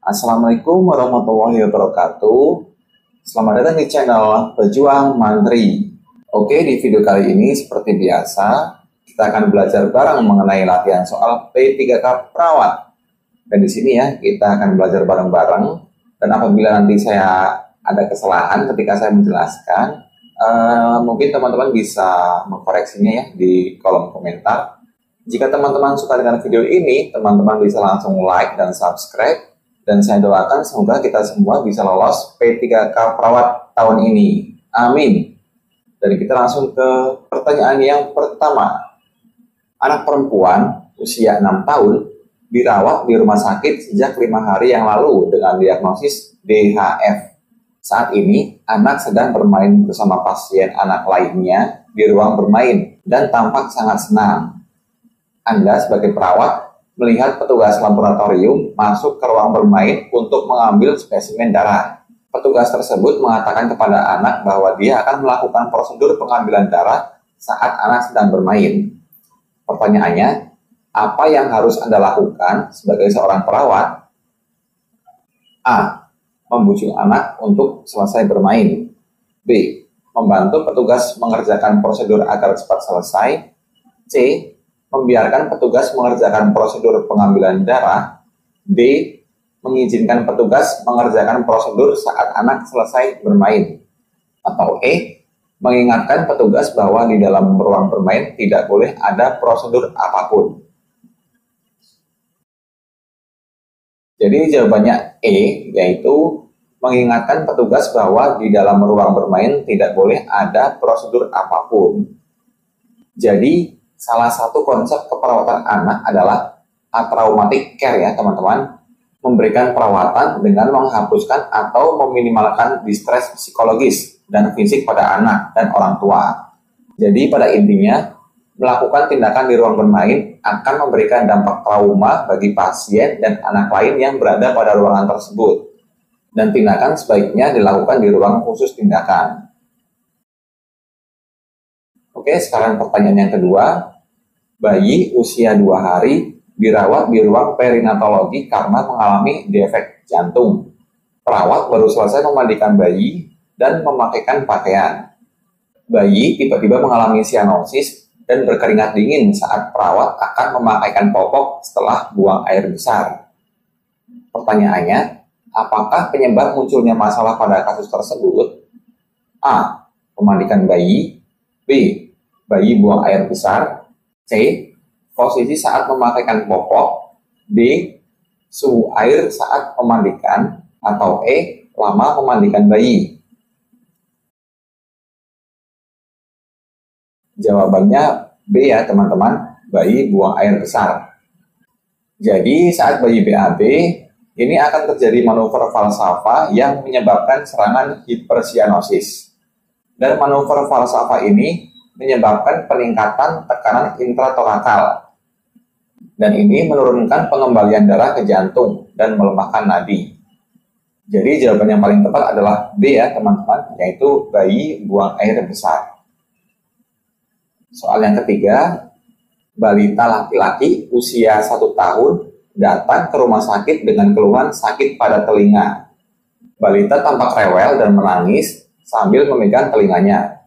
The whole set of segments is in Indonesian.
Assalamualaikum warahmatullahi wabarakatuh. Selamat datang di channel Pejuang Mantri. Oke, di video kali ini seperti biasa kita akan belajar bareng mengenai latihan soal P3K Perawat. Dan di sini ya kita akan belajar bareng-bareng. Dan apabila nanti saya ada kesalahan ketika saya menjelaskan, mungkin teman-teman bisa mengkoreksinya ya di kolom komentar. Jika teman-teman suka dengan video ini, teman-teman bisa langsung like dan subscribe. Dan saya doakan semoga kita semua bisa lolos P3K Perawat tahun ini. Amin. Dan kita langsung ke pertanyaan yang pertama. Anak perempuan usia 6 tahun dirawat di rumah sakit sejak 5 hari yang lalu dengan diagnosis DHF. Saat ini, anak sedang bermain bersama pasien anak lainnya di ruang bermain dan tampak sangat senang. Anda sebagai perawat melihat petugas laboratorium masuk ke ruang bermain untuk mengambil spesimen darah. Petugas tersebut mengatakan kepada anak bahwa dia akan melakukan prosedur pengambilan darah saat anak sedang bermain. Pertanyaannya, apa yang harus Anda lakukan sebagai seorang perawat? A. Membujuk anak untuk selesai bermain. B. Membantu petugas mengerjakan prosedur agar cepat selesai. C. Membiarkan petugas mengerjakan prosedur pengambilan darah. D. Mengizinkan petugas mengerjakan prosedur saat anak selesai bermain. Atau E. Mengingatkan petugas bahwa di dalam ruang bermain tidak boleh ada prosedur apapun. Jadi jawabannya E, yaitu mengingatkan petugas bahwa di dalam ruang bermain tidak boleh ada prosedur apapun. Jadi salah satu konsep keperawatan anak adalah atraumatic care ya teman-teman. Memberikan perawatan dengan menghapuskan atau meminimalkan distres psikologis dan fisik pada anak dan orang tua. Jadi pada intinya, melakukan tindakan di ruang bermain akan memberikan dampak trauma bagi pasien dan anak lain yang berada pada ruangan tersebut. Dan tindakan sebaiknya dilakukan di ruang khusus tindakan. Oke, sekarang pertanyaan yang kedua. Bayi usia 2 hari dirawat di ruang perinatologi karena mengalami defek jantung. Perawat baru selesai memandikan bayi dan memakaikan pakaian. Bayi tiba-tiba mengalami sianosis dan berkeringat dingin saat perawat akan memakaikan popok setelah buang air besar. Pertanyaannya, apakah penyebab munculnya masalah pada kasus tersebut? A. Memandikan bayi. B. Bayi buang air besar. C. Posisi saat memakaikan popok. D. Suhu air saat memandikan. Atau E. Lama memandikan bayi. Jawabannya B ya teman-teman, bayi buang air besar. Jadi saat bayi BAB, ini akan terjadi manuver falsafa yang menyebabkan serangan hipersianosis. Dan manuver falsafa ini menyebabkan peningkatan tekanan intratorakal. Dan ini menurunkan pengembalian darah ke jantung dan melemahkan nadi. Jadi jawaban yang paling tepat adalah B ya teman-teman, yaitu bayi buang air besar. Soal yang ketiga, balita laki-laki usia 1 tahun datang ke rumah sakit dengan keluhan sakit pada telinga. Balita tampak rewel dan menangis sambil memegang telinganya.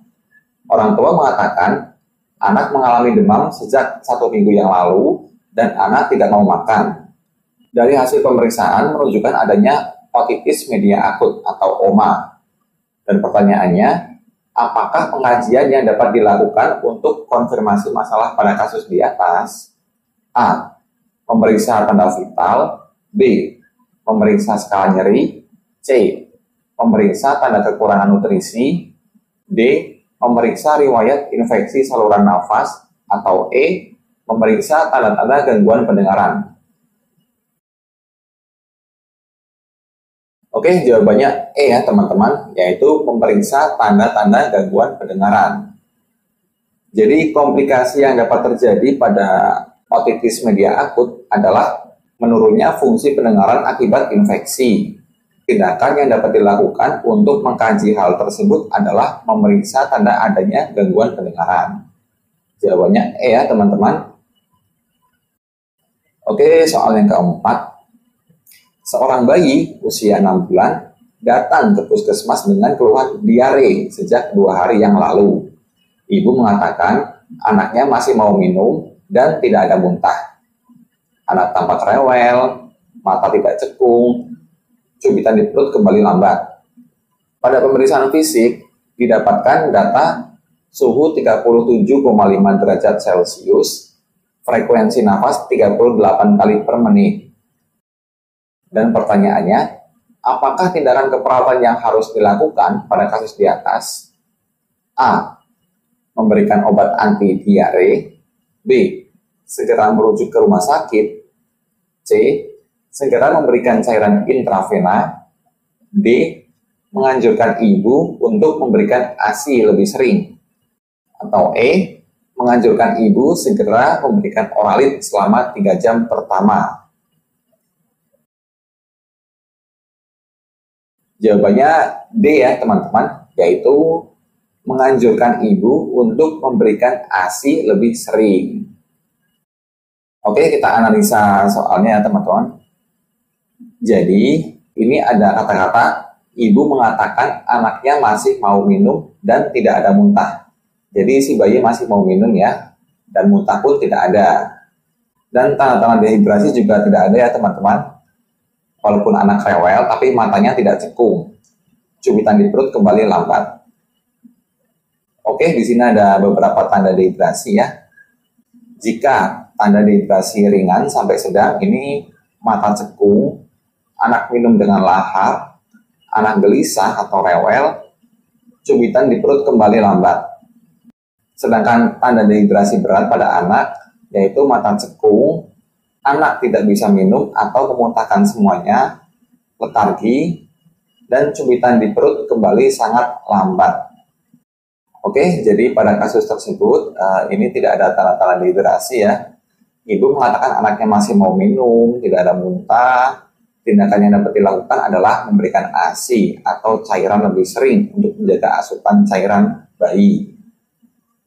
Orang tua mengatakan anak mengalami demam sejak 1 minggu yang lalu dan anak tidak mau makan. Dari hasil pemeriksaan menunjukkan adanya otitis media akut atau OMA. Dan pertanyaannya, apakah pengajian yang dapat dilakukan untuk konfirmasi masalah pada kasus di atas? A. Memeriksa tanda vital. B. Memeriksa skala nyeri. C. Memeriksa tanda kekurangan nutrisi. D. Memeriksa riwayat infeksi saluran nafas. Atau E. Memeriksa tanda-tanda gangguan pendengaran. Oke, jawabannya E ya teman-teman, yaitu memeriksa tanda-tanda gangguan pendengaran. Jadi komplikasi yang dapat terjadi pada otitis media akut adalah menurunnya fungsi pendengaran akibat infeksi. Tindakan yang dapat dilakukan untuk mengkaji hal tersebut adalah memeriksa tanda adanya gangguan pendengaran. Jawabannya E ya teman-teman. Oke, soal yang keempat. Seorang bayi usia 6 bulan datang ke puskesmas dengan keluhan diare sejak 2 hari yang lalu. Ibu mengatakan anaknya masih mau minum dan tidak ada muntah. Anak tampak rewel, mata tidak cekung, cubitan di perut kembali lambat. Pada pemeriksaan fisik didapatkan data suhu 37,5 derajat Celcius, frekuensi nafas 38 kali per menit. Dan pertanyaannya, apakah tindakan keperawatan yang harus dilakukan pada kasus di atas? A. Memberikan obat anti diare. B. Segera merujuk ke rumah sakit. C. Segera memberikan cairan intravena. D. Menganjurkan ibu untuk memberikan ASI lebih sering. Atau E. Menganjurkan ibu segera memberikan oralit selama 3 jam pertama. Jawabannya D ya teman-teman, yaitu menganjurkan ibu untuk memberikan ASI lebih sering. Oke, kita analisa soalnya ya teman-teman. Jadi, ini ada kata-kata ibu mengatakan anaknya masih mau minum dan tidak ada muntah. Jadi si bayi masih mau minum ya, dan muntah pun tidak ada. Dan tanda-tanda dehidrasi juga tidak ada ya teman-teman. Walaupun anak rewel, tapi matanya tidak cekung. Cubitan di perut kembali lambat. Oke, di sini ada beberapa tanda dehidrasi ya. Jika tanda dehidrasi ringan sampai sedang, ini mata cekung, anak minum dengan lahar, anak gelisah atau rewel, cubitan di perut kembali lambat. Sedangkan tanda dehidrasi berat pada anak, yaitu mata cekung, anak tidak bisa minum atau memuntahkan semuanya, letargi, dan cubitan di perut kembali sangat lambat. Oke, jadi pada kasus tersebut, ini tidak ada tanda-tanda dehidrasi ya. Ibu mengatakan anaknya masih mau minum, tidak ada muntah. Tindakan yang dapat dilakukan adalah memberikan ASI atau cairan lebih sering untuk menjaga asupan cairan bayi.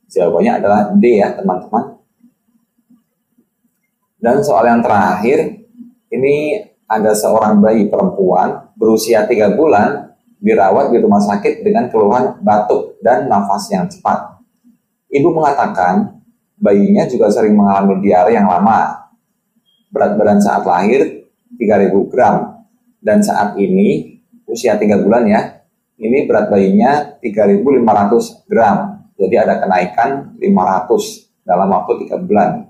Jawabannya adalah D ya teman-teman. Dan soal yang terakhir, ini ada seorang bayi perempuan berusia 3 bulan dirawat di rumah sakit dengan keluhan batuk dan nafas yang cepat. Ibu mengatakan bayinya juga sering mengalami diare yang lama. Berat badan saat lahir 3.000 gram. Dan saat ini, usia 3 bulan ya, ini berat bayinya 3.500 gram. Jadi ada kenaikan 500 dalam waktu 3 bulan.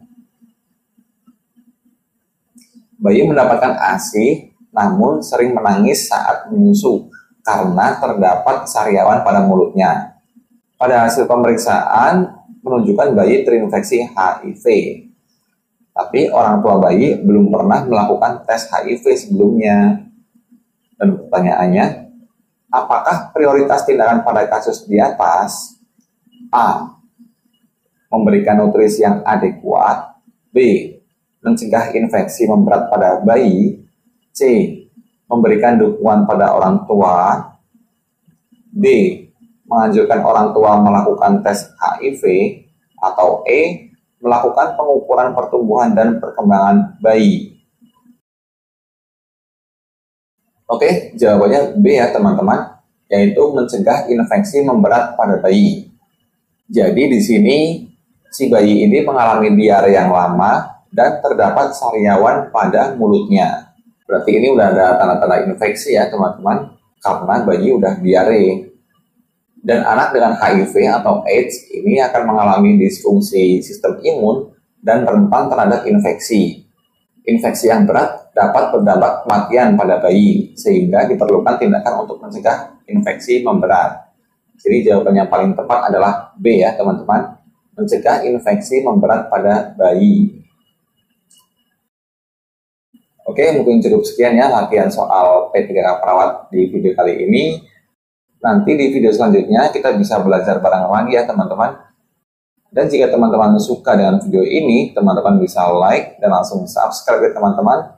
Bayi mendapatkan ASI, namun sering menangis saat menyusu karena terdapat sariawan pada mulutnya. Pada hasil pemeriksaan menunjukkan bayi terinfeksi HIV. Tapi orang tua bayi belum pernah melakukan tes HIV sebelumnya. Dan pertanyaannya, apakah prioritas tindakan pada kasus di atas? A. Memberikan nutrisi yang adekuat. B. Mencegah infeksi memberat pada bayi. C. Memberikan dukungan pada orang tua. D. Menganjurkan orang tua melakukan tes HIV. Atau E. Melakukan pengukuran pertumbuhan dan perkembangan bayi. Oke, jawabannya B ya teman-teman, yaitu mencegah infeksi memberat pada bayi. Jadi di sini si bayi ini mengalami diare yang lama dan terdapat sariawan pada mulutnya. Berarti ini udah ada tanda-tanda infeksi ya teman-teman, karena bayi udah diare. Dan anak dengan HIV atau AIDS ini akan mengalami disfungsi sistem imun dan rentan terhadap infeksi. Infeksi yang berat dapat berdampak kematian pada bayi, sehingga diperlukan tindakan untuk mencegah infeksi memberat. Jadi jawaban yang paling tepat adalah B ya teman-teman, mencegah infeksi memberat pada bayi. Oke, mungkin cukup sekian ya latihan soal P3K perawat di video kali ini. Nanti di video selanjutnya kita bisa belajar bareng lagi ya teman-teman. Dan jika teman-teman suka dengan video ini, teman-teman bisa like dan langsung subscribe ya teman-teman.